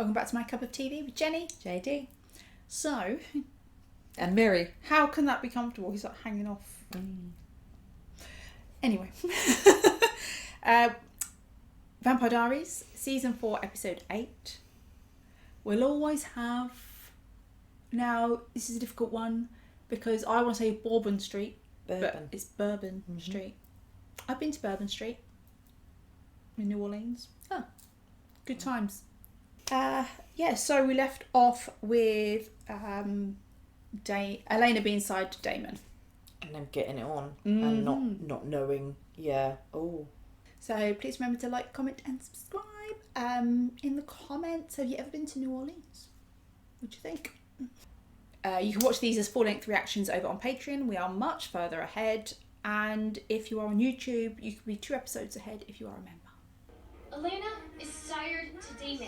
Welcome back to My Cup of TV with Jenny. JD. So, And Mary. how can that be comfortable? He's like hanging off. Anyway. Vampire Diaries, Season 4, Episode 8. We'll always have... Now, this is a difficult one because I want to say Bourbon Street, but it's Bourbon Street. I've been to Bourbon Street in New Orleans. Oh, good times. So we left off with Elena being side to Damon. And them getting it on and not knowing, So please remember to like, comment and subscribe. In the comments, have you ever been to New Orleans? What do you think? You can watch these as full-length reactions over on Patreon. We are much further ahead. And if you are on YouTube, you could be 2 episodes ahead if you are a member. Elena is sired to Damon,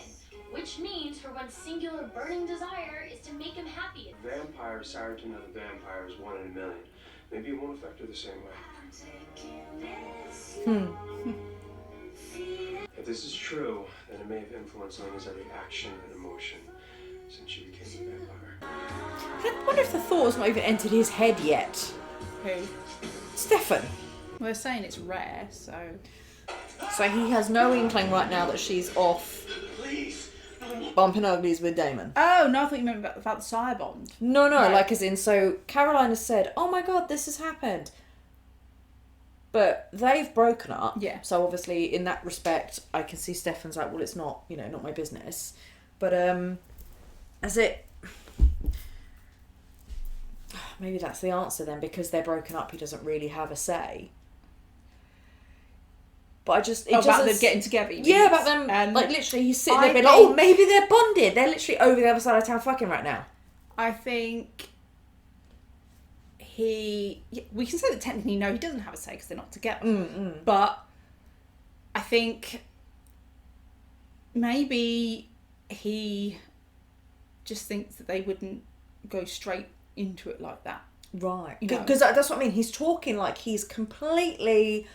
which means her one singular burning desire is to make him happy. A vampire sired to another vampire is 1 in a million. Maybe it won't affect her the same way. If this is true, then it may have influenced Elena's every action and emotion since she became a vampire. I wonder if the thought has not even entered his head yet. Who? Stefan. Well, they're saying it's rare, so... So he has no inkling right now that she's off bumping uglies with Damon. Oh, no, I thought you meant about the sire bond. No, Right. like as in, so Caroline has said, oh my god, this has happened. But they've broken up. Yeah. So obviously, in that respect, I can see Stefan's like, well, it's not, not my business. But as it... Maybe that's the answer then, because they're broken up, he doesn't really have a say. But I just... about them getting together, you mean? Yeah, about them, like literally, he's sitting there being I like, oh, think- maybe they're bonded. They're literally over the other side of town fucking right now. I think we can say that technically no, he doesn't have a say because they're not together. But I think maybe he just thinks that they wouldn't go straight into it like that. Right. You know? Because that's what I mean. He's talking like he's completely...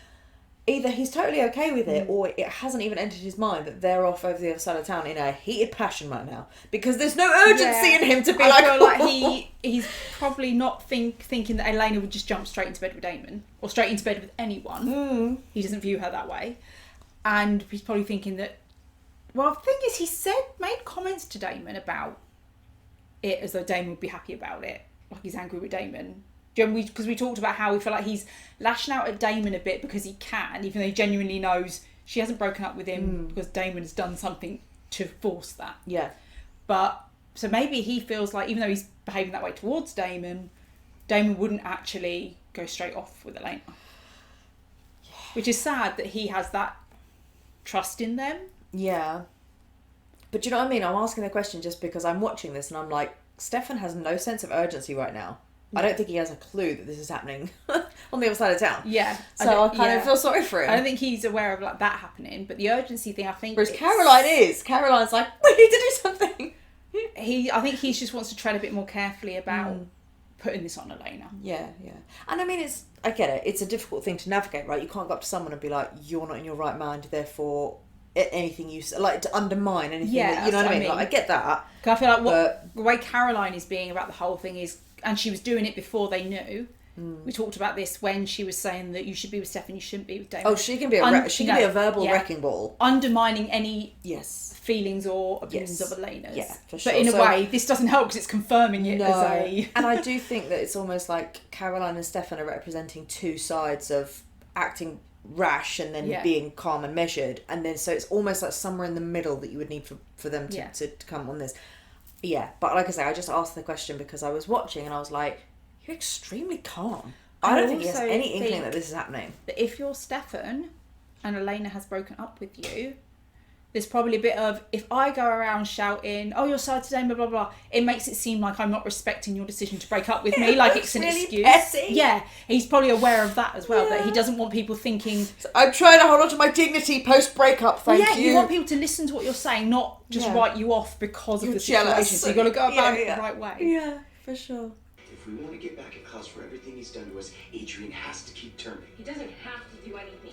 Either he's totally okay with it, or it hasn't even entered his mind that they're off over the other side of town in a heated passion right now. Because there's no urgency in him to be I feel like he's probably not thinking that Elena would just jump straight into bed with Damon, or straight into bed with anyone. He doesn't view her that way. And he's probably thinking that... Well, the thing is, he made comments to Damon about it as though Damon would be happy about it. Like he's angry with Damon. Because we talked about how we feel like he's lashing out at Damon a bit because he can, even though he genuinely knows she hasn't broken up with him because Damon has done something to force that. Yeah. But, so maybe he feels like, even though he's behaving that way towards Damon, Damon wouldn't actually go straight off with Elena. Yeah. Which is sad that he has that trust in them. Yeah. But do you know what I mean? I'm asking the question just because I'm watching this and I'm like, Stefan has no sense of urgency right now. I don't think he has a clue that this is happening on the other side of town. Yeah. So I kind of feel sorry for him. I don't think he's aware of like that happening, but the urgency thing, I think... Whereas Caroline is. Caroline's like, we need to do something. I think he just wants to tread a bit more carefully about putting this on Elena. Yeah. And I mean, I get it. It's a difficult thing to navigate, right? You can't go up to someone and be like, you're not in your right mind, therefore anything you say, like to undermine anything. Yeah, you know what I mean? Like, I get that. Because I feel like the way Caroline is being about the whole thing is... And she was doing it before they knew. We talked about this when she was saying that you should be with Stefan, you shouldn't be with Damon. Oh, she can be a verbal wrecking ball. Undermining any feelings or opinions of Elena's. Yeah, for sure. But in a way, this doesn't help because it's confirming it as a... And I do think that it's almost like Caroline and Stefan are representing 2 sides of acting rash and then being calm and measured. And then so it's almost like somewhere in the middle that you would need for them to come on this. Yeah, but like I say, I just asked the question because I was watching and I was like, you're extremely calm. I don't think he has any inkling that this is happening. That if you're Stefan and Elena has broken up with you, there's probably a bit of, if I go around shouting, oh, you're side today, blah, blah, blah, it makes it seem like I'm not respecting your decision to break up with me, like it's an really excuse. Petty. Yeah, he's probably aware of that as well, that he doesn't want people thinking... So I'm trying to hold on to my dignity post-breakup, thank you. You want people to listen to what you're saying, not just write you off because of the situation. So you've got to go about it the right way. Yeah, for sure. If we want to get back at Klaus for everything he's done to us, Adrian has to keep turning. He doesn't have to do anything.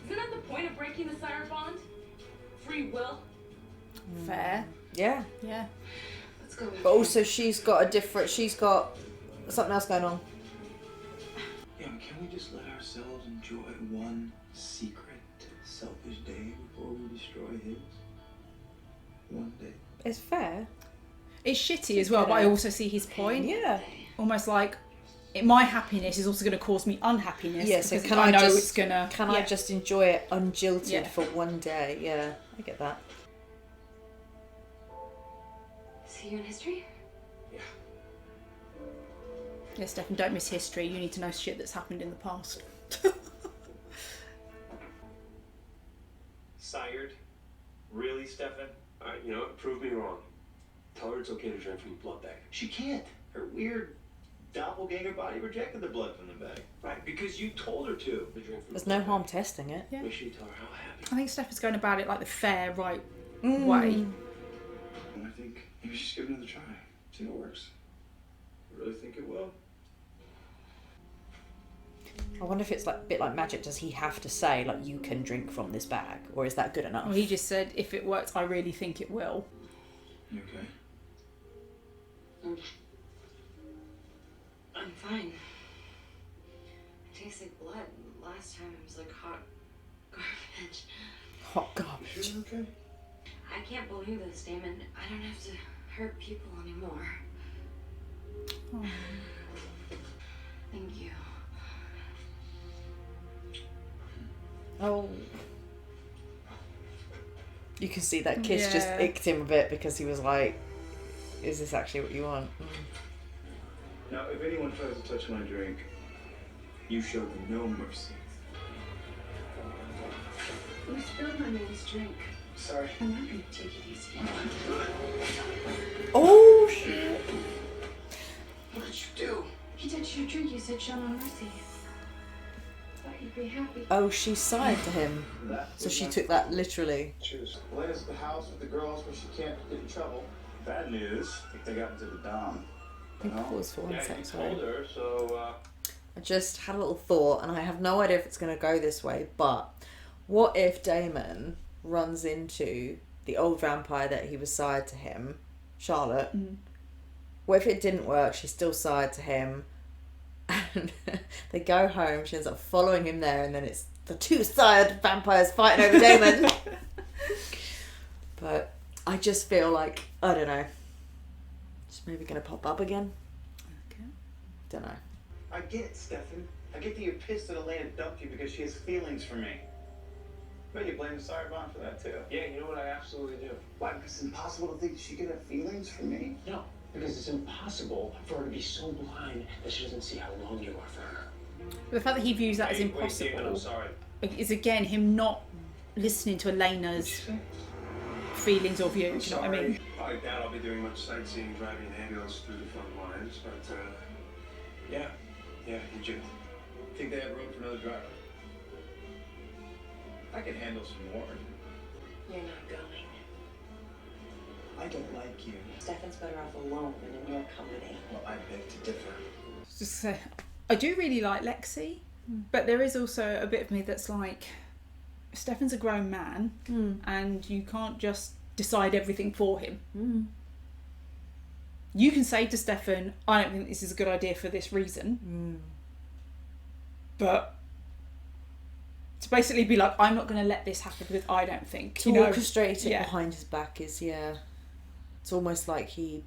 Isn't that the point of breaking the sire bond? Free will? Fair. Yeah. Yeah. Let's go. But also she's got something else going on. Yeah, but can we just let ourselves enjoy one secret, selfish day before we destroy his? One day. It's fair. It's shitty as well, but I also see his point. Yeah. Almost like my happiness is also going to cause me unhappiness. Yeah, so because I know it's going to... I just enjoy it unjilted Yeah. for one day? Yeah, I get that. See you in history? Yeah. Yeah, Stefan, don't miss history. You need to know shit that's happened in the past. Sired? Really, Stefan? You know what? Prove me wrong. Tell her it's okay to drink from the blood bag. She can't. Her weird doppelganger body rejected the blood from the bag. Right, because you told her to. To drink from There's the no blood harm bag. testing it. Yeah. Make sure you tell her how happy. I think Stefan's going about it like the fair, right way. I think maybe she's give it another try. See if it works. I really think it will. I wonder if it's like a bit like magic. Does he have to say like you can drink from this bag, or is that good enough? Well, he just said, if it works, I really think it will. You okay? I'm fine. It tastes like blood. Last time it was like hot garbage. Hot garbage. Sure you're okay? I can't believe this, Damon. I don't have to hurt people anymore. Oh. Thank you. Oh. You can see that kiss just Yeah. icked him a bit because he was like, is this actually what you want? Now, if anyone tries to touch my drink, you show them no mercy. You spilled my man's drink. Sorry. I'm not gonna take it easy. Oh shit. What did you do? He touched your drink. You said show no mercy. Thought you'd be happy. Oh, she sighed to him. So she took that literally. Choose. Elena's at the house with the girls where she can't get in trouble. Bad news. I think they got into the Dom. I think pause for one Yeah, sec, you sorry. told her, so, I just had a little thought, and I have no idea if it's going to go this way, but what if Damon runs into the old vampire that he was sired to him, Charlotte? What if it didn't work? She's still sired to him, and they go home. She ends up following him there, and then it's the two sired vampires fighting over Damon. But I just feel like, I don't know, it's maybe going to pop up again. Okay. Don't know. I get it, Stefan. I get that you're pissed that Elena dumped you because she has feelings for me. But you blame the Sire Bond for that too. yeah, you know what? I absolutely do. Why? Because it's impossible to think that she could have feelings for me? No, because it's impossible for her to be so blind that she doesn't see how wrong you are for her. But the fact that he views that as Wait, impossible Damon, I'm sorry. is again him not listening to Elena's feelings or views. Do you know what I mean? I doubt I'll be doing much sightseeing, driving an ambulance through the front lines, but yeah, you do. Think they have room for another driver? I can handle some more. You're not going. I don't like you. Stefan's better off alone than in your company. Well, I beg to differ. Just to say, I do really like Lexi, but there is also a bit of me that's like, Stefan's a grown man, and you can't just decide everything for him. You can say to Stefan, I don't think this is a good idea for this reason. But to basically be like, I'm not going to let this happen because I don't think. To orchestrate it yeah. behind his back is, it's almost like he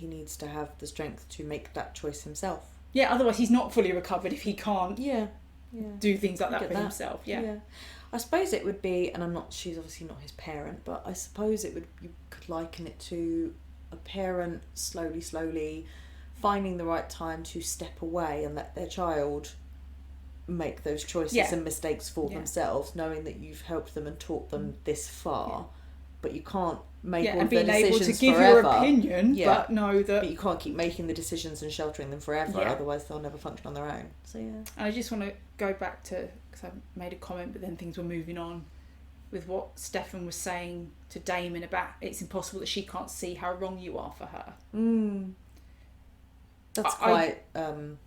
needs to have the strength to make that choice himself. Yeah, otherwise he's not fully recovered if he can't Yeah. do things like I that get for that. himself. Yeah. I suppose it would be, and she's obviously not his parent, but I suppose you could liken it to a parent slowly finding the right time to step away and let their child make those choices and mistakes for themselves, knowing that you've helped them and taught them this far, but you can't make all and their being able decisions to give forever. your opinion, but know that. But you can't keep making the decisions and sheltering them forever, otherwise they'll never function on their own. So And I just want to go back to, because I made a comment, but then things were moving on with what Stefan was saying to Damon about it's impossible that she can't see how wrong you are for her. That's quite. I'm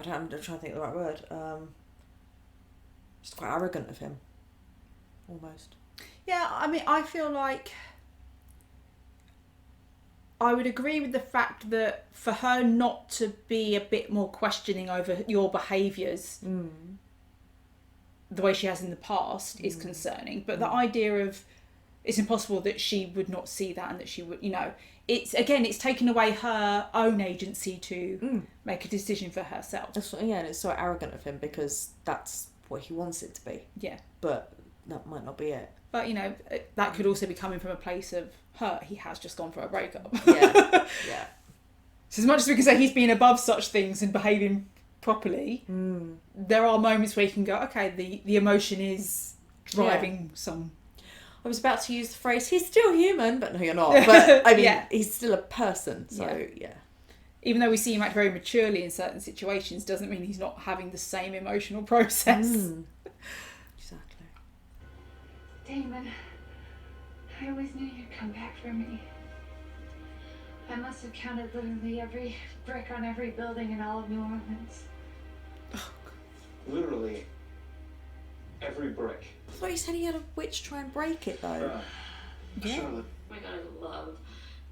trying to think of the right word. Just quite arrogant of him, almost. Yeah, I mean, I feel like I would agree with the fact that for her not to be a bit more questioning over your behaviours the way she has in the past is concerning. But the idea of it's impossible that she would not see that and that she would, you know, it's taken away her own agency to make a decision for herself. That's what, yeah, and it's so arrogant of him because that's what he wants it to be. Yeah. But that might not be it. But, you know, that could also be coming from a place of hurt. He has just gone for a breakup. Yeah, yeah. So as much as we can say he's been above such things and behaving properly, there are moments where you can go, okay, the emotion is driving some... I was about to use the phrase, he's still human, but no, you're not. But, I mean, he's still a person, so, yeah. Even though we see him act very maturely in certain situations, doesn't mean he's not having the same emotional process. Exactly. Damon, I always knew you'd come back for me. I must have counted literally every brick on every building in all of New Orleans. Literally every brick. I thought you said he had a witch try and break it, though. Charlotte. Oh my god, I love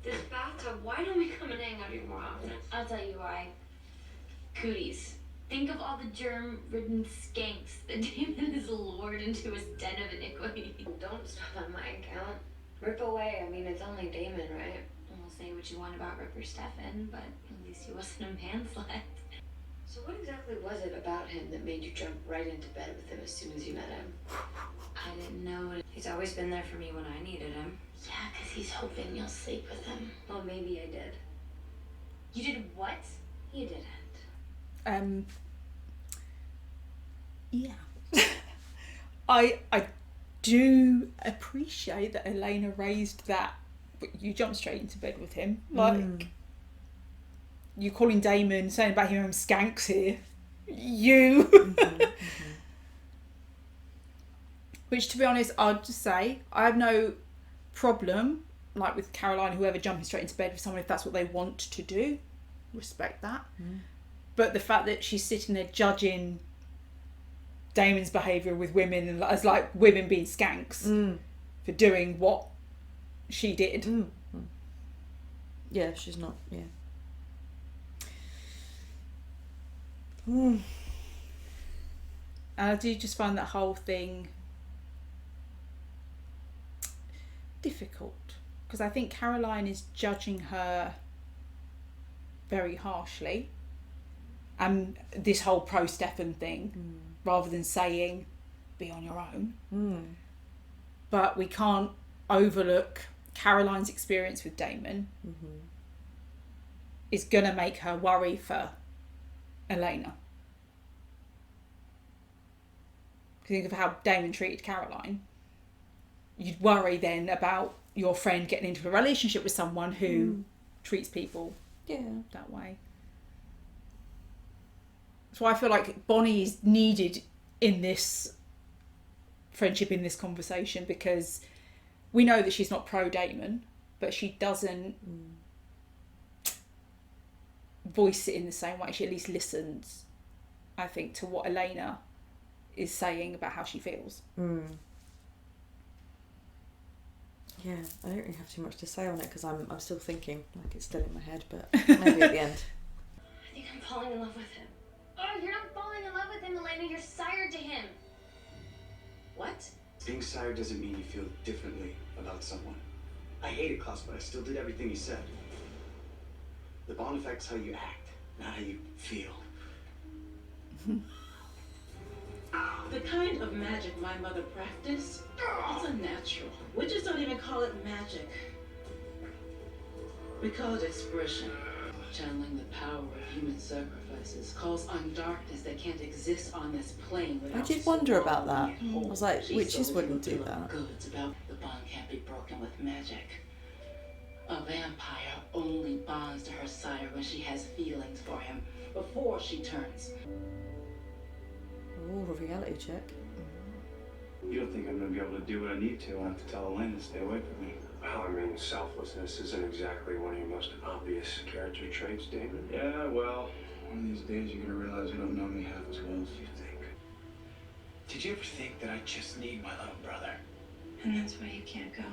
this bathtub. Why don't we come and hang out here more often? I'll tell you why. Cooties. Think of all the germ-ridden skanks that Damon has lured into his den of iniquity. Don't stop on my account. Rip away. I mean, it's only Damon, right? We'll say what you want about Ripper Stefan, but at least he wasn't a manslap. So what exactly was it about him that made you jump right into bed with him as soon as you met him? I didn't know it. He's always been there for me when I needed him. Yeah, because he's hoping you'll sleep with him. Well, maybe I did. You did what? You didn't. Yeah. I do appreciate that Elena raised that, but you jumped straight into bed with him. Like, you calling Damon, saying about him skanks here. You. Which, to be honest, I'd just say, I have no problem, like with Caroline, whoever jumping straight into bed with someone if that's what they want to do. Respect that. But the fact that she's sitting there judging Damon's behaviour with women and as like women being skanks for doing what she did. Yeah, she's not, yeah. And I do just find that whole thing difficult because I think Caroline is judging her very harshly, and this whole pro Stefan thing, rather than saying be on your own. But we can't overlook Caroline's experience with Damon is gonna make her worry for Elena. Think of how Damon treated Caroline. You'd worry then about your friend getting into a relationship with someone who treats people that way. So I feel like Bonnie is needed in this friendship, in this conversation, because we know that she's not pro Damon, but she doesn't voice it in the same way. She at least listens, I think, to what Elena is saying about how she feels. Yeah, I don't really have too much to say on it because I'm still thinking, like it's still in my head, but maybe at the end. I think I'm falling in love with him. Oh, you're not falling in love with him, Elena. You're sired to him. What? Being sire doesn't mean you feel differently about someone. I hated Klaus, but I still did everything he said. The bond affects how you act, not how you feel. The kind of magic my mother practiced, it's unnatural. Witches don't even call it magic. We call it expression. Channeling the power of human sacrifices calls on darkness that can't exist on this plane without. I did wonder about that. I was like, witches wouldn't do that. Goods about the bond can't be broken with magic. A vampire only bonds to her sire when she has feelings for him, before she turns. Oh, a reality check. You don't think I'm gonna be able to do what I need to? I have to tell Elena to stay away from me. Well, I mean, selflessness isn't exactly one of your most obvious character traits, Damon. Yeah, well, one of these days you're gonna realize you don't know me half as well as you think. Did you ever think that I just need my little brother? And that's why you can't go.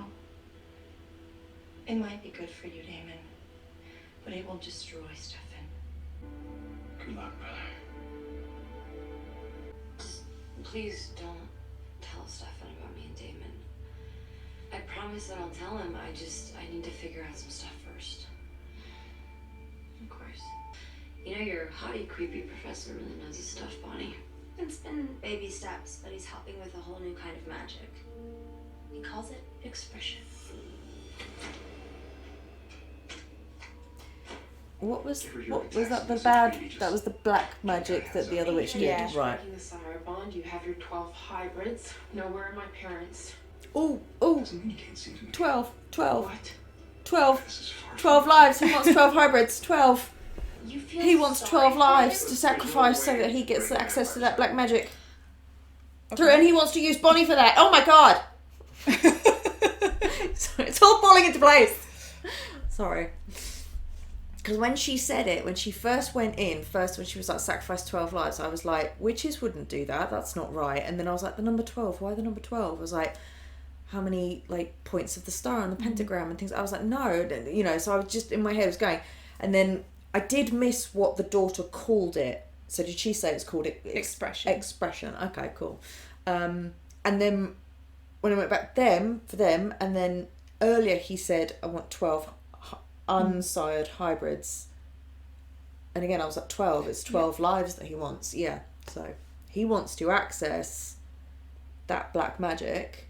It might be good for you, Damon, but it will destroy Stefan. Good luck, brother. Just please don't tell Stefan about me and Damon. I promise that I'll tell him. I need to figure out some stuff first. Of course. You know, your hottie, creepy professor really knows his stuff, Bonnie. It's been baby steps, but he's helping with a whole new kind of magic. He calls it expression. What was that? That was the black magic that the other witch did. Yeah. Right. Breaking the sire bond, you have your 12 hybrids. Now, where are my parents? Oh, Doesn't mean you can't see them. 12. What? 12 This is far 12 lives. He wants 12 hybrids. 12. You feel He wants sorry 12 for lives him? to sacrifice so that he gets access to that black magic. True, and he wants to use Bonnie for that. Oh my god! So it's all falling into place. Sorry. Because when she said it, when she first went in, when she was like, sacrifice 12 lives, I was like, witches wouldn't do that. That's not right. And then I was like, the number 12. Why the number 12? I was like, how many like points of the star on the pentagram and things. I was like, no, you know. So I was just in my head was going, and then I did miss what the daughter called it. So did she say it's called Expression? Expression. Okay, cool. And then when I went back for them, and then earlier he said I want 12 unsired hybrids. And again I was like 12. It's 12 lives that he wants. Yeah. So he wants to access that black magic,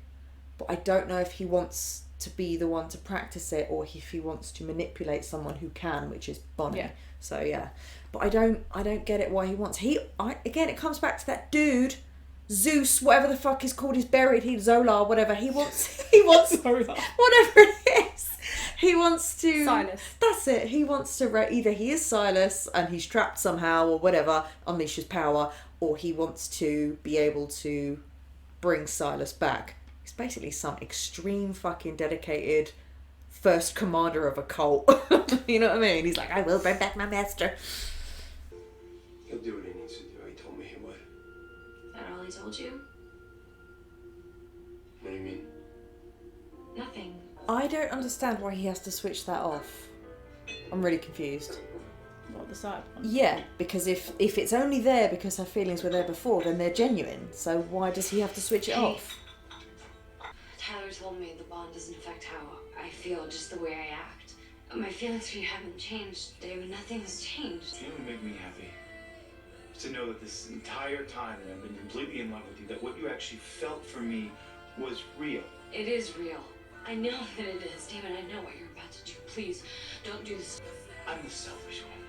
but I don't know if he wants to be the one to practice it or if he wants to manipulate someone who can, which is Bonnie. Yeah. So yeah, but I don't get it why he wants. Again, it comes back to that dude, Zeus, whatever the fuck is called, he's buried. Zola, whatever. He wants whatever it is. He wants to Silas. That's it. He wants to either he is Silas and he's trapped somehow or whatever, unleashes power, or he wants to be able to bring Silas back. He's basically some extreme fucking dedicated first commander of a cult. You know what I mean? He's like, I will bring back my master. He'll do what he needs to do. He told me he would. That all he told you? What do you mean? Nothing. I don't understand why he has to switch that off. I'm really confused. What, the side one? Yeah, because if it's only there because her feelings were there before, then they're genuine. So why does he have to switch it off? Tyler told me the bond doesn't affect how I feel, just the way I act. My feelings for you haven't changed, David. Nothing has changed. You know what would make me happy? To know that this entire time that I've been completely in love with you, that what you actually felt for me was real. It is real. I know that it is. Damon, I know what you're about to do. Please, don't do this. I'm the selfish one.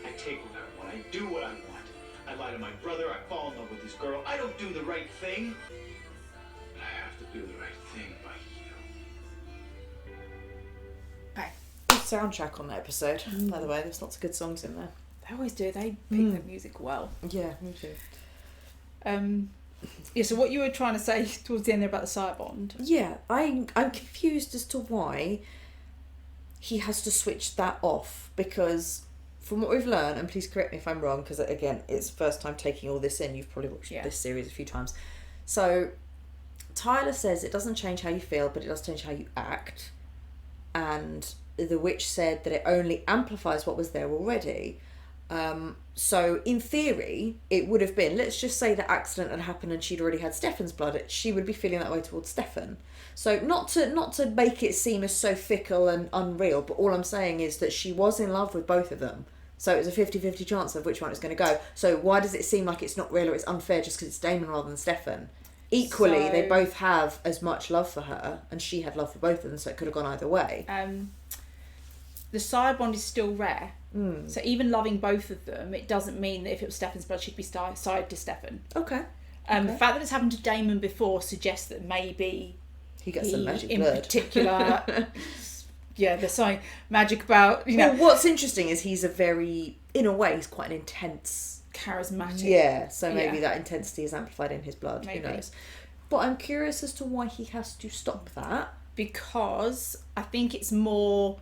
I take what I want. I do what I want. I lie to my brother. I fall in love with this girl. I don't do the right thing. But I have to do the right thing by you. Okay. Good soundtrack on that episode, by the way. There's lots of good songs in there. They always do. They pick their music well. Yeah, me too. Yeah, so what you were trying to say towards the end there about the sire bond. Yeah, I'm confused as to why he has to switch that off, because from what we've learned, and please correct me if I'm wrong, because again, it's first time taking all this in, you've probably watched this series a few times. So Tyler says it doesn't change how you feel, but it does change how you act, and the witch said that it only amplifies what was there already. So in theory, it would have been, let's just say the accident had happened and she'd already had Stefan's blood, she would be feeling that way towards Stefan. So not to make it seem as so fickle and unreal, but all I'm saying is that she was in love with both of them. So it was a 50-50 chance of which one it's going to go. So why does it seem like it's not real or it's unfair just because it's Damon rather than Stefan? Equally, they both have as much love for her, and she had love for both of them, so it could have gone either way. The sire bond is still rare. So even loving both of them, it doesn't mean that if it was Stefan's blood, she'd be side to Stefan. Okay. The fact that it's happened to Damon before suggests that maybe he gets some magic in blood. particular, there's something magic about, you know. Well, what's interesting is he's in a way, he's quite an intense, charismatic. Yeah, so maybe that intensity is amplified in his blood. Maybe. Who knows? But I'm curious as to why he has to stop that. Because I think it's more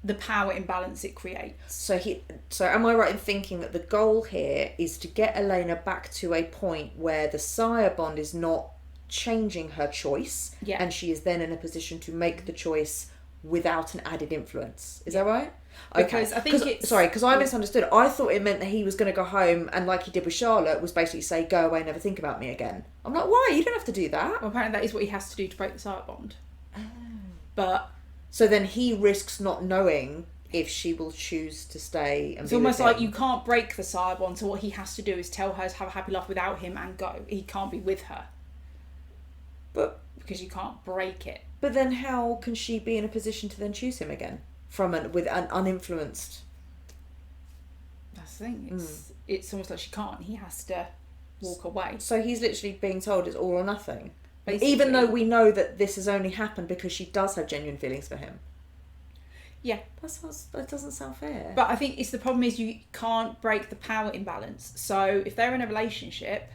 the power imbalance it creates. So am I right in thinking that the goal here is to get Elena back to a point where the sire bond is not changing her choice, and she is then in a position to make the choice without an added influence. Is that right? Because I think it's... Sorry, because I misunderstood. I thought it meant that he was going to go home and, like he did with Charlotte, was basically say, go away, never think about me again. I'm like, why? You don't have to do that. Well, apparently that is what he has to do to break the sire bond. Oh. But... So then he risks not knowing if she will choose to stay and it's be almost with him. like you can't break the sire bond, so what he has to do is tell her to have a happy life without him and go. He can't be with her. But... Because you can't break it. But then how can she be in a position to then choose him again? With an uninfluenced... That's the thing. It's almost like she can't. He has to walk away. So he's literally being told it's all or nothing. Basically. Even though we know that this has only happened because she does have genuine feelings for him. Yeah. That doesn't sound fair. But I think the problem is you can't break the power imbalance. So if they're in a relationship,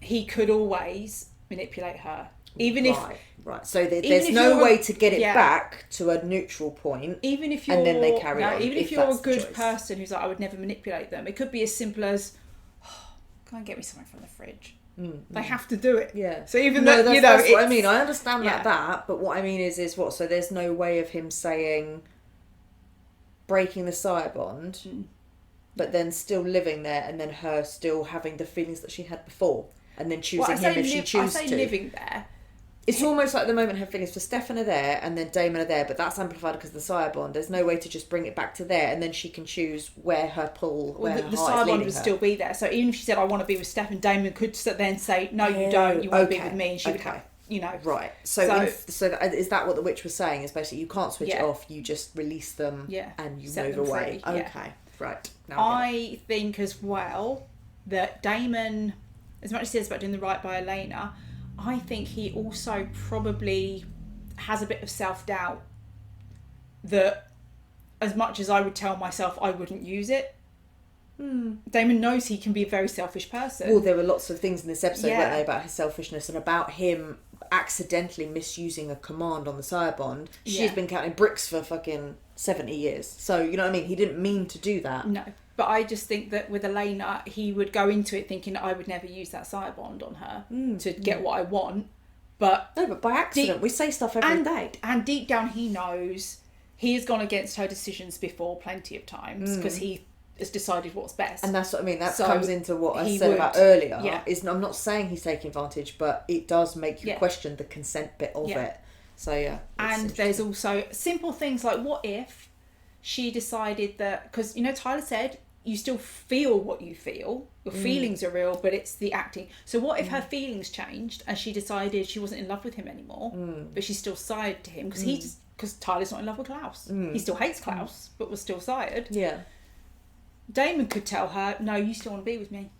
he could always manipulate her. Even if... Right. So there's no way to get it back to a neutral point. Even if you're... And then they carry on. Even if you're a good person who's like, I would never manipulate them. It could be as simple as, can I get me something from the fridge? They have to do it. Yeah. So even though, that's what I mean. I understand that, but what I mean is what? So there's no way of him saying, breaking the sire bond, but then still living there, and then her still having the feelings that she had before, and then choosing him if she chooses to. I say living there. It's almost like the moment her feelings for Stefan are there and then Damon are there, but that's amplified because of the sire bond. There's no way to just bring it back to there, and then she can choose where her pull, where her the heart sire is leading bond would her. still be there. So even if she said, I want to be with Stefan, Damon could then say, no, you don't, you want to be with me, and she would have, Right. So is that what the witch was saying? Is basically you can't switch it off, you just release them and you set move them away. free. Okay. Right. Now I think as well that Damon, as much as he says about doing the right by Elena, I think he also probably has a bit of self-doubt that as much as I would tell myself I wouldn't use it, Damon knows he can be a very selfish person. Well, there were lots of things in this episode, weren't they, about his selfishness and about him accidentally misusing a command on the sire bond. She's been counting bricks for fucking 70 years. So, you know what I mean? He didn't mean to do that. No. But I just think that with Elena, he would go into it thinking I would never use that sire bond on her to get what I want. But no, but by accident, we say stuff every day. And deep down, he knows he has gone against her decisions before plenty of times because he has decided what's best. And that's what I mean. That comes into what I said about earlier. Yeah. I'm not saying he's taking advantage, but it does make you question the consent bit of it. So, yeah. And there's also simple things like, what if she decided that, because Tyler said you still feel what you feel, your feelings are real, but it's the acting. So what if her feelings changed and she decided she wasn't in love with him anymore, but she still sired to him because Tyler's not in love with Klaus. He still hates Klaus, but was still sired. Yeah. Damon could tell her, no, you still want to be with me.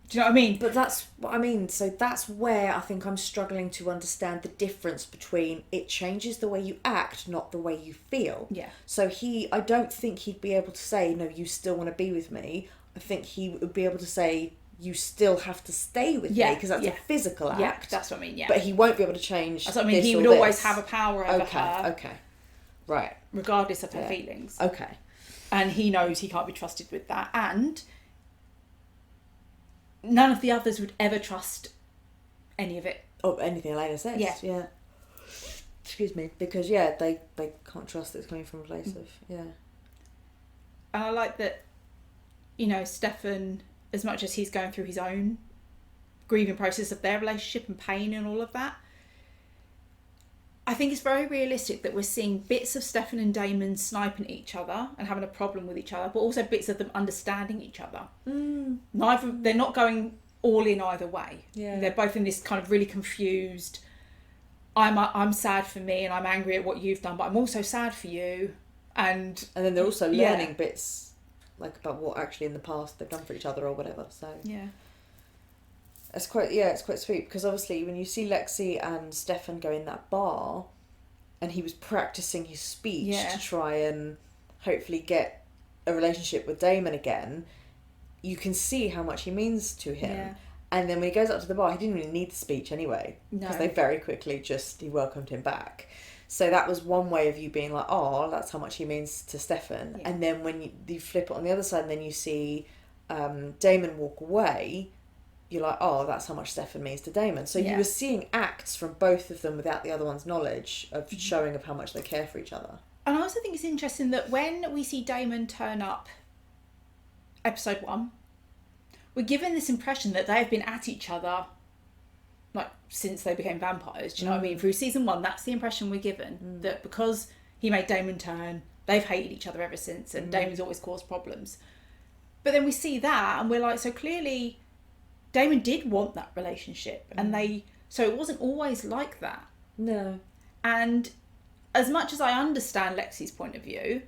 Do you know what I mean? But that's what I mean. So that's where I think I'm struggling to understand the difference between it changes the way you act, not the way you feel. Yeah. So I don't think he'd be able to say, no, you still want to be with me. I think he would be able to say, you still have to stay with me, because that's a physical act. Yeah, that's what I mean, yeah. But he won't be able to change that's what I mean. He would always have a power over her. Okay. Right. Regardless of her feelings. Okay. And he knows he can't be trusted with that. And none of the others would ever trust any of it. Oh, anything Elena says. Yeah. Excuse me. Because, they can't trust that it's coming from a place of, And I like that, Stefan, as much as he's going through his own grieving process of their relationship and pain and all of that, I think it's very realistic that we're seeing bits of Stefan and Damon sniping at each other and having a problem with each other, but also bits of them understanding each other. They're not going all in either way. Yeah. They're both in this kind of really confused, I'm sad for me and I'm angry at what you've done, but I'm also sad for you. And then they're also learning bits like about what actually in the past they've done for each other or whatever. So it's quite sweet, because obviously when you see Lexi and Stefan go in that bar and he was practicing his speech to try and hopefully get a relationship with Damon again, you can see how much he means to him. Yeah. And then when he goes up to the bar, he didn't really need the speech anyway, because they very quickly he welcomed him back. So that was one way of you being like, oh, that's how much he means to Stefan. Yeah. And then when you flip it on the other side and then you see Damon walk away, you're like, oh, that's how much Stefan means to Damon. So you were seeing acts from both of them without the other one's knowledge of showing of how much they care for each other. And I also think it's interesting that when we see Damon turn up episode 1, we're given this impression that they've been at each other like since they became vampires. Do you know what I mean? Through season 1, that's the impression we're given, that because he made Damon turn, they've hated each other ever since, and Damon's always caused problems. But then we see that and we're like, so clearly Damon did want that relationship, and so it wasn't always like that. No. And as much as I understand Lexi's point of view,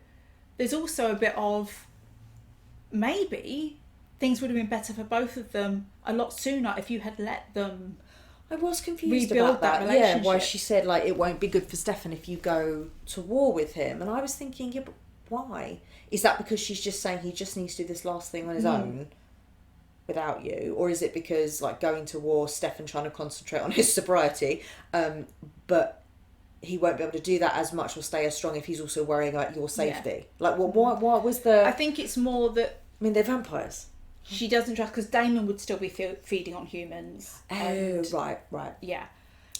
there's also a bit of maybe things would have been better for both of them a lot sooner if you had let them. I was confused rebuild about that that. Yeah, relationship. why she said like it won't be good for Stefan if you go to war with him, and I was thinking, yeah, but why? Is that because she's just saying he just needs to do this last thing on his own without you, or is it because like going to war, Stefan trying to concentrate on his sobriety, but he won't be able to do that as much or stay as strong if he's also worrying about your safety? Like, what was the? I think it's more that they're vampires. she doesn't trust, because Damon would still be feeding on humans. Oh, right. Yeah.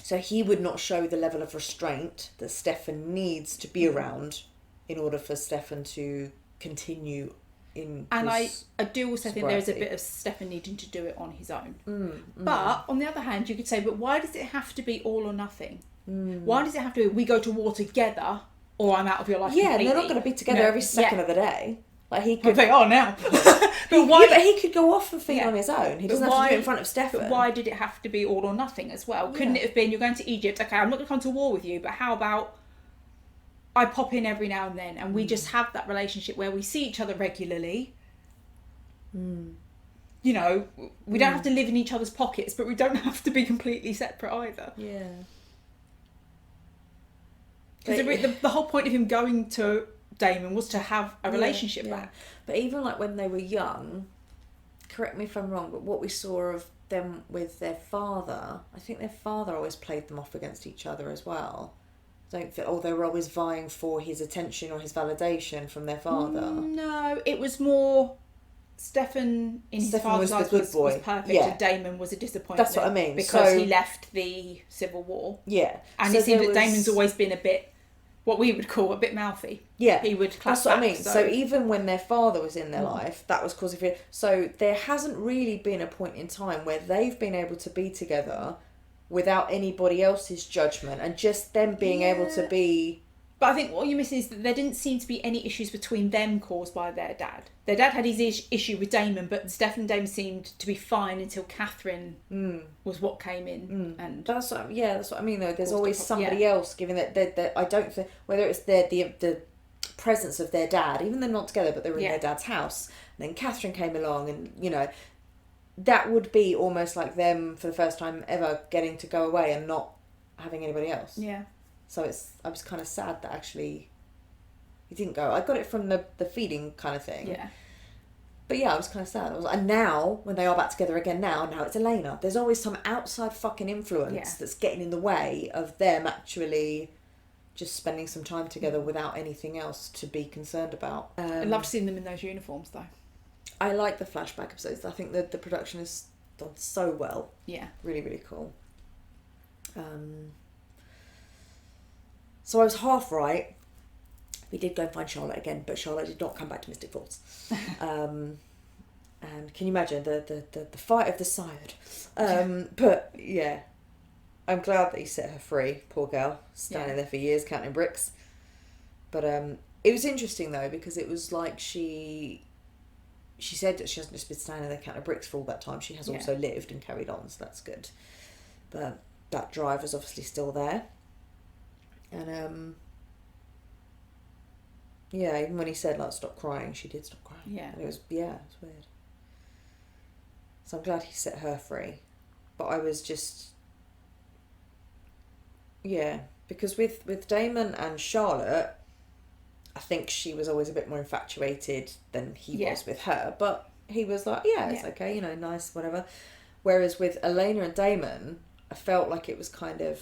So he would not show the level of restraint that Stefan needs to be around in order for Stefan to continue in And his I do also think there's a sobriety. bit of Stefan needing to do it on his own. But on the other hand, you could say, but why does it have to be all or nothing? Why does it have to be, we go to war together or I'm out of your life Yeah, completely? they're not going to be together every second of the day. Like he could. They are now. But why? But he could go off and feed on his own. He doesn't have to do it in front of Stefan. But why did it have to be all or nothing as well? Couldn't it have been, you're going to Egypt, okay, I'm not going to come to war with you, but how about I pop in every now and then and we just have that relationship where we see each other regularly. You know, we don't have to live in each other's pockets, but we don't have to be completely separate either. Yeah. Because the whole point of him going to Damon was to have a relationship back. But even like when they were young, correct me if I'm wrong, but what we saw of them with their father, I think their father always played them off against each other as well. Don't feel, they were always vying for his attention or his validation from their father. No, it was more Stefan in his father's eyes was perfect, and Damon was a disappointment. That's what I mean. Because he left the Civil War. Yeah. And it seemed that Damon's always been a bit, what we would call a bit mouthy. Yeah. He would clap That's what back, I mean. So even when their father was in their life, that was causing fear. So there hasn't really been a point in time where they've been able to be together without anybody else's judgment and just them being able to be... But I think what you're missing is that there didn't seem to be any issues between them caused by their dad. Their dad had his issue with Damon, but Stefan and Damon seemed to be fine until Catherine was what came in. And that's what I mean though. There's always somebody else giving that. I don't think, whether it's the presence of their dad, even though they're not together, but they're in their dad's house. And then Catherine came along, and you know, that would be almost like them for the first time ever getting to go away and not having anybody else. Yeah. So I was kind of sad that actually he didn't go. I got it from the feeding kind of thing. Yeah. But yeah, I was kind of sad. And now, when they are back together again now it's Elena. There's always some outside fucking influence that's getting in the way of them actually just spending some time together without anything else to be concerned about. I loved seeing them in those uniforms though. I like the flashback episodes. I think that the production is done so well. Yeah. Really, really cool. So I was half right. We did go and find Charlotte again, but Charlotte did not come back to Mystic Falls. And can you imagine the fight of the sired? But yeah, I'm glad that he set her free. Poor girl, standing there for years counting bricks. But it was interesting though, because it was like she said that she hasn't just been standing there counting bricks for all that time. She has also lived and carried on, so that's good. But that drive was obviously still there. And even when he said like stop crying, she did stop crying. Yeah. And it was weird. So I'm glad he set her free. But I was just because with Damon and Charlotte, I think she was always a bit more infatuated than he was with her. But he was like, it's okay, you know, nice, whatever. Whereas with Elena and Damon, I felt like it was kind of,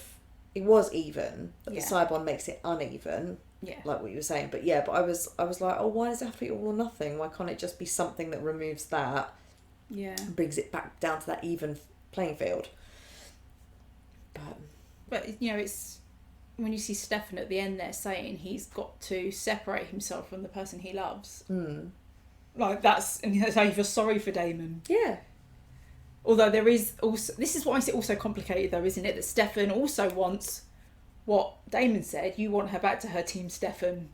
it was even, but the Cybon makes it uneven, like what you were saying. But I was like, oh, why does it have to be all or nothing? Why can't it just be something that removes that Yeah. And brings it back down to that even playing field. But you know, it's when you see Stefan at the end there saying he's got to separate himself from the person he loves. Like that's how you feel sorry for Damon. Yeah. Although there is also, this is what makes it also complicated though, isn't it? That Stefan also wants what Damon said. You want her back to her Team Stefan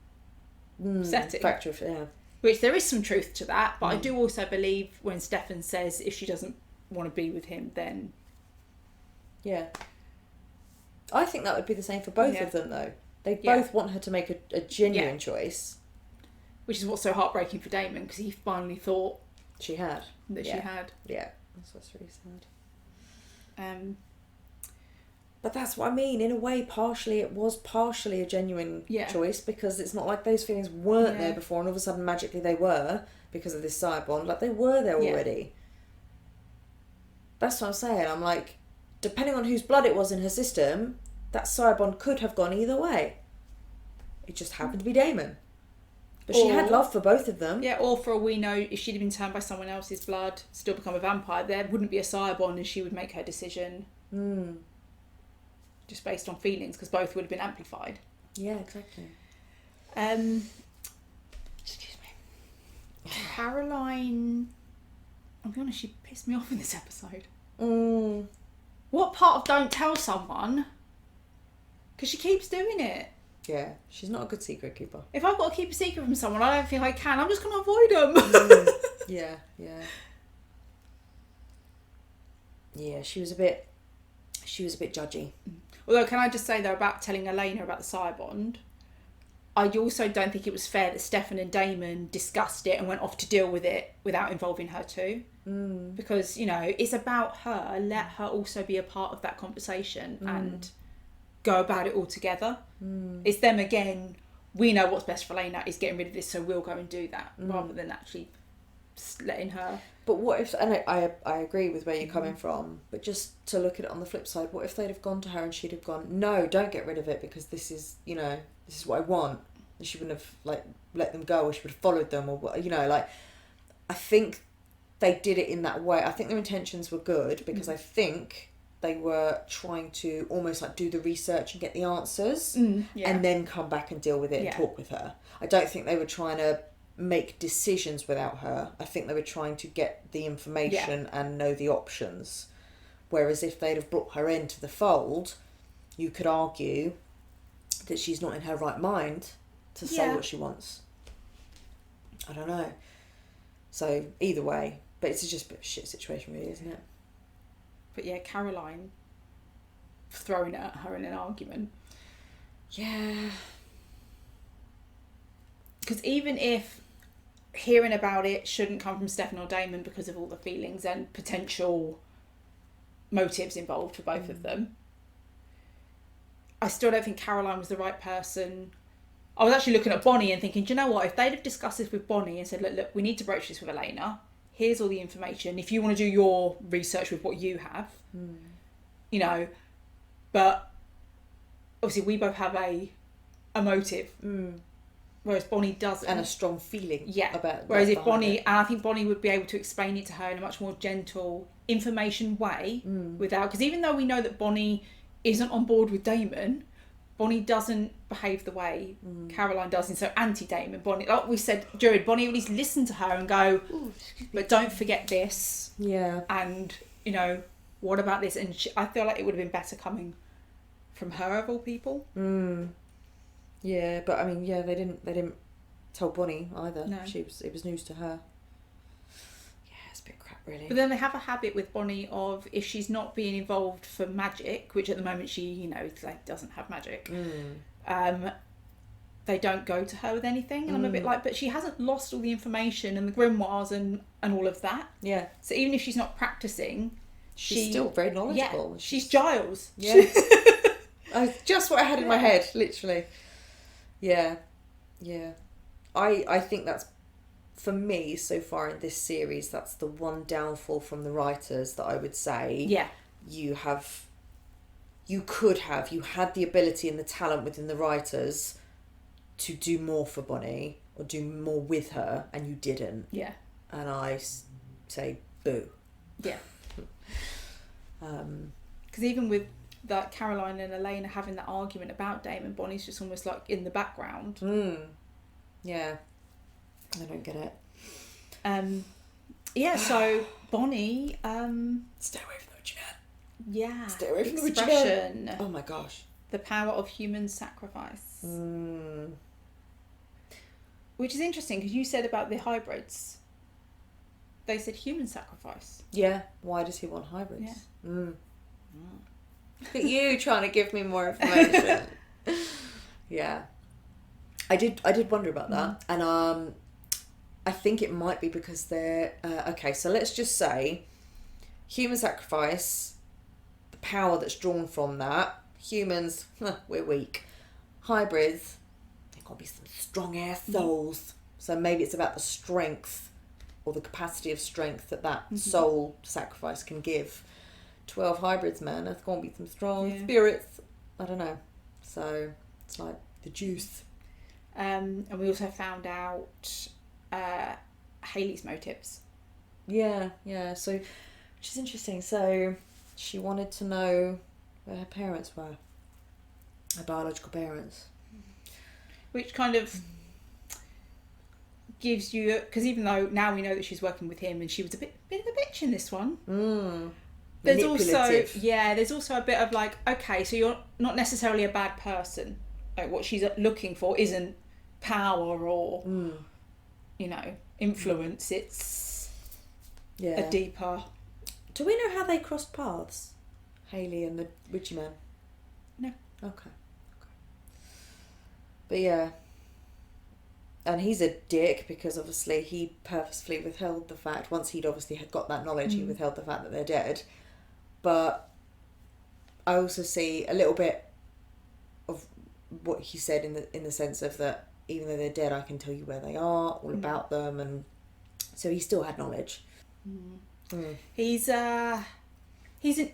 setting. Factor of, yeah. Which there is some truth to that, but I do also believe when Stefan says if she doesn't want to be with him, then... Yeah. I think that would be the same for both of them, though. They both want her to make a genuine choice. Which is what's so heartbreaking for Damon, because he finally thought... She had. That she had. Yeah, that's what's really sad. But that's what I mean. In a way, it was partially a genuine choice, because it's not like those feelings weren't there before and all of a sudden magically they were because of this sire bond. Like, they were there already. That's what I'm saying. I'm like, depending on whose blood it was in her system, that sire bond could have gone either way. It just happened to be Damon. But she had love for both of them. Yeah, or for all we know, if she'd have been turned by someone else's blood, still become a vampire, there wouldn't be a sire bond and she would make her decision. Just based on feelings, because both would have been amplified. Yeah, exactly. Excuse me. Caroline... I'll be honest, she pissed me off in this episode. What part of don't tell someone? Because she keeps doing it. Yeah, she's not a good secret keeper. If I've got to keep a secret from someone, I don't think I can. I'm just going to avoid them. Yeah. Yeah, she was a bit judgy. Although, can I just say, though, about telling Elena about the sire bond, I also don't think it was fair that Stefan and Damon discussed it and went off to deal with it without involving her too. Because, you know, it's about her. Let her also be a part of that conversation and go about it all together. It's them again. We know what's best for Elena is getting rid of this, so we'll go and do that rather than actually letting her. But what if, and I agree with where you're coming from, but just to look at it on the flip side, what if they'd have gone to her and she'd have gone, no, don't get rid of it because this is, you know, this is what I want. And she wouldn't have, like, let them go, or she would have followed them, or, you know, like, I think they did it in that way. I think their intentions were good because I think they were trying to almost, like, do the research and get the answers and then come back and deal with it and talk with her. I don't think they were trying to make decisions without her. I think they were trying to get the information and know the options. Whereas if they'd have brought her into the fold, you could argue that she's not in her right mind to say what she wants. I don't know. So either way, but it's just a bit of a shit situation really, isn't it? But yeah, Caroline throwing it at her in an argument. Yeah. Because even if hearing about it shouldn't come from Stefan or Damon because of all the feelings and potential motives involved for both of them, I still don't think Caroline was the right person. I was actually looking at Bonnie and thinking, do you know what? If they'd have discussed this with Bonnie and said, look, we need to broach this with Elena. Here's all the information. If you want to do your research with what you have, you know, but obviously we both have a motive. Whereas Bonnie doesn't. And a strong feeling about it. Whereas if Bonnie, and I think Bonnie would be able to explain it to her in a much more gentle information way without, because even though we know that Bonnie isn't on board with Damon, Bonnie doesn't behave the way Caroline does, and so anti-Damon. Bonnie, like we said, Bonnie at least listen to her and go, but don't forget this. Yeah. And, you know, what about this? And I feel like it would have been better coming from her of all people. Yeah, but I mean, they didn't tell Bonnie either. No. It was news to her. Yeah, it's a bit crap, really. But then they have a habit with Bonnie of, if she's not being involved for magic, which at the moment she, you know, like, doesn't have magic, they don't go to her with anything. And I'm a bit like, but she hasn't lost all the information and the grimoires and all of that. Yeah. So even if she's not practicing, she's still very knowledgeable. Yeah, she's Giles. Yeah. Just what I had in my head, literally. Yeah. I think that's, for me, so far in this series, that's the one downfall from the writers that I would say. Yeah. You had the ability and the talent within the writers to do more for Bonnie or do more with her, and you didn't. Yeah. And I say boo. Yeah. Because even with that Caroline and Elena having that argument about Damon, Bonnie's just almost like in the background. Yeah. I don't get it. Yeah, so Bonnie... Stay away from the witchy man. Yeah. Stay away from the witchy man. Oh my gosh. The power of human sacrifice. Which is interesting, because you said about the hybrids. They said human sacrifice. Yeah. Why does he want hybrids? Yeah. Look at you trying to give me more information. Yeah. I did wonder about that. And I think it might be because they're... okay, so let's just say human sacrifice, the power that's drawn from that. Humans, we're weak. Hybrids, they've got to be some strong-ass souls. So maybe it's about the strength or the capacity of strength that soul sacrifice can give. 12 hybrids, man. There's going to be some strong spirits. I don't know. So it's like the juice. And we also found out Hayley's motives. Yeah. So, which is interesting. So she wanted to know where her parents were. Her biological parents. Which kind of gives you... Because even though now we know that she's working with him and she was a bit of a bitch in this one. There's also a bit of like, okay, so you're not necessarily a bad person. Like what she's looking for isn't power or, influence. It's a deeper... Do we know how they crossed paths? Hayley and the witchy man? No. Okay. But yeah. And he's a dick because obviously he purposefully withheld the fact, once he'd obviously had got that knowledge, he withheld the fact that they're dead. But I also see a little bit of what he said in the sense of that even though they're dead, I can tell you where they are, all about them, and so he still had knowledge. He's an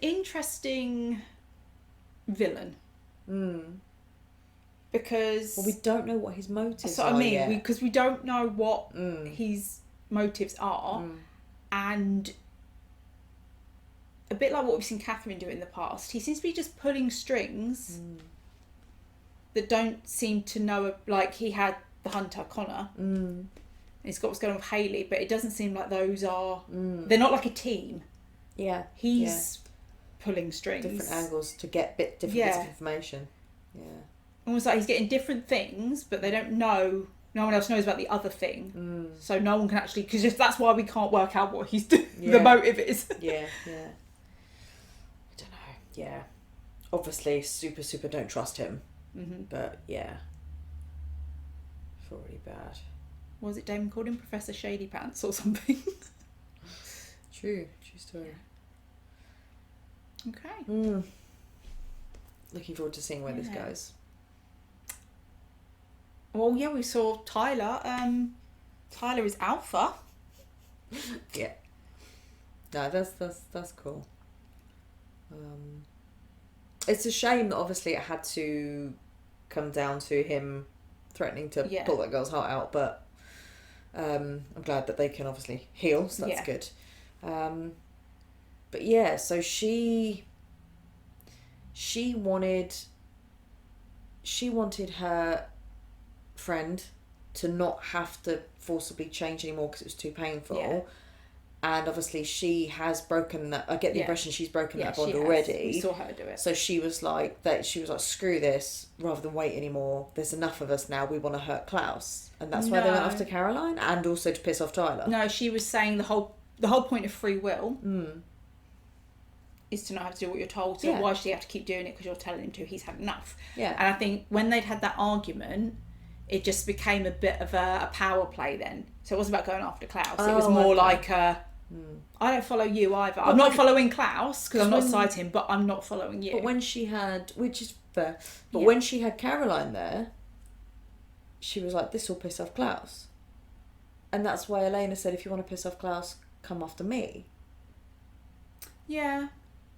interesting villain. Because we don't know what his motives are. That's what I mean, yet. because we don't know what his motives are, and a bit like what we've seen Catherine do in the past, he seems to be just pulling strings that don't seem to know. Like he had the hunter Connor, and he's got what's going on with Hayley, but it doesn't seem like those are. They're not like a team. Yeah, he's pulling strings, different angles to get different bits of information. Yeah. Almost like he's getting different things, but they don't know. No one else knows about the other thing, so no one can actually. Because that's why we can't work out what he's doing. The motive is. Yeah. I don't know. Yeah, obviously, super don't trust him. But yeah, feel really bad. Was it Damon called him Professor Shady Pants or something? True story. Okay. Looking forward to seeing where this goes. Well, yeah, we saw Tyler. Tyler is alpha. Yeah. No, that's cool. It's a shame that obviously it had to come down to him threatening to pull that girl's heart out, but I'm glad that they can obviously heal, so that's good. But yeah, so she wanted her friend to not have to forcibly change anymore because it was too painful, and obviously she has broken that. I get the impression she's broken that bond already. We saw her do it. So she was like screw this, rather than wait anymore, there's enough of us now, we want to hurt Klaus, and that's why they went after Caroline, and also to piss off Tyler. No, she was saying the whole point of free will is to not have to do what you're told. So why should he have to keep doing it because you're telling him to? He's had enough. And I think when they'd had that argument, it just became a bit of a power play then. So it wasn't about going after Klaus. It was more like I don't follow you either. I'm not following Klaus because I'm not side him, but I'm not following you. But when she had, which is fair, but when she had Caroline there, she was like, this will piss off Klaus. And that's why Elena said, if you want to piss off Klaus, come after me. Yeah.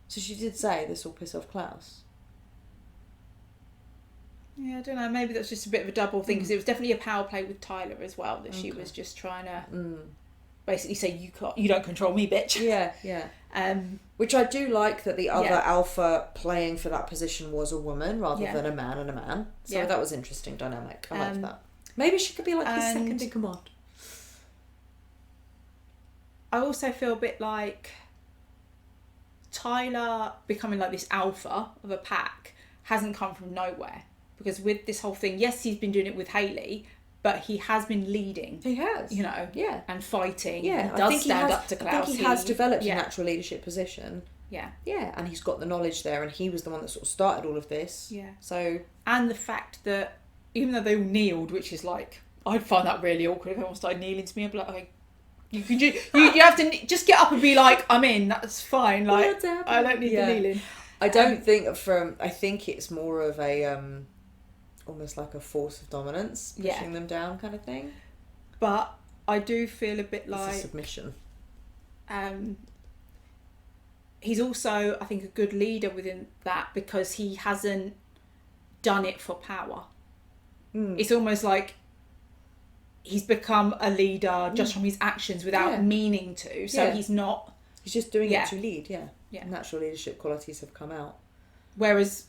So she did say, this will piss off Klaus. Yeah, I don't know. Maybe that's just a bit of a double thing because it was definitely a power play with Tyler as well that she was just trying to basically say you don't control me, bitch. Yeah. Which I do like that the other alpha playing for that position was a woman rather than a man and a man. So that was interesting dynamic. I liked that. Maybe she could be like his second in command. I also feel a bit like Tyler becoming like this alpha of a pack hasn't come from nowhere. Because with this whole thing, yes, he's been doing it with Hayley, but he has been leading. He has. You know, and fighting. Yeah, He does stand up to Klaus. I think he has developed a natural leadership position. Yeah. Yeah, and he's got the knowledge there, and he was the one that sort of started all of this. Yeah. So. And the fact that even though they all kneeled, which is like, I'd find that really awkward if everyone started kneeling to me. I'd be like, you have to just get up and be like, I'm in, that's fine. Like, I don't need the kneeling. I don't think I think it's more of a, almost like a force of dominance, pushing them down kind of thing. But I do feel a bit like... It's a submission. He's also, I think, a good leader within that because he hasn't done it for power. It's almost like he's become a leader just from his actions without meaning to. So he's not... He's just doing it to lead, yeah. Yeah. Natural leadership qualities have come out. Whereas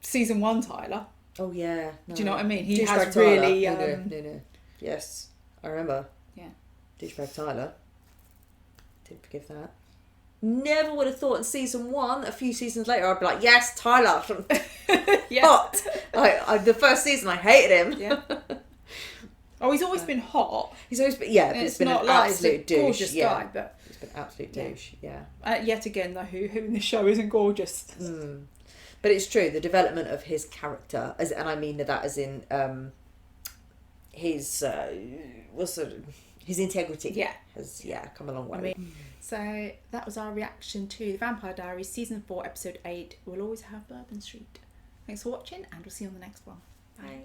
season 1 Tyler... Oh, yeah. No. Do you know what I mean? He Douchebag has Tyler. really... No. Yes, I remember. Yeah. Douchebag Tyler. Didn't forgive that. Never would have thought in season 1, a few seasons later, I'd be like, yes, Tyler. Hot. Like, the first season, I hated him. Yeah. Oh, he's always been hot. He's always been, but it's been an absolute douche. Gorgeous guy, but it's been absolute douche. Yeah. Yet again, though, who in the show isn't gorgeous? But it's true. The development of his character, and I mean that as in his his integrity. Has come a long way. So that was our reaction to The Vampire Diaries season 4 episode 8. We'll always have Bourbon Street. Thanks for watching, and we'll see you on the next one. Bye.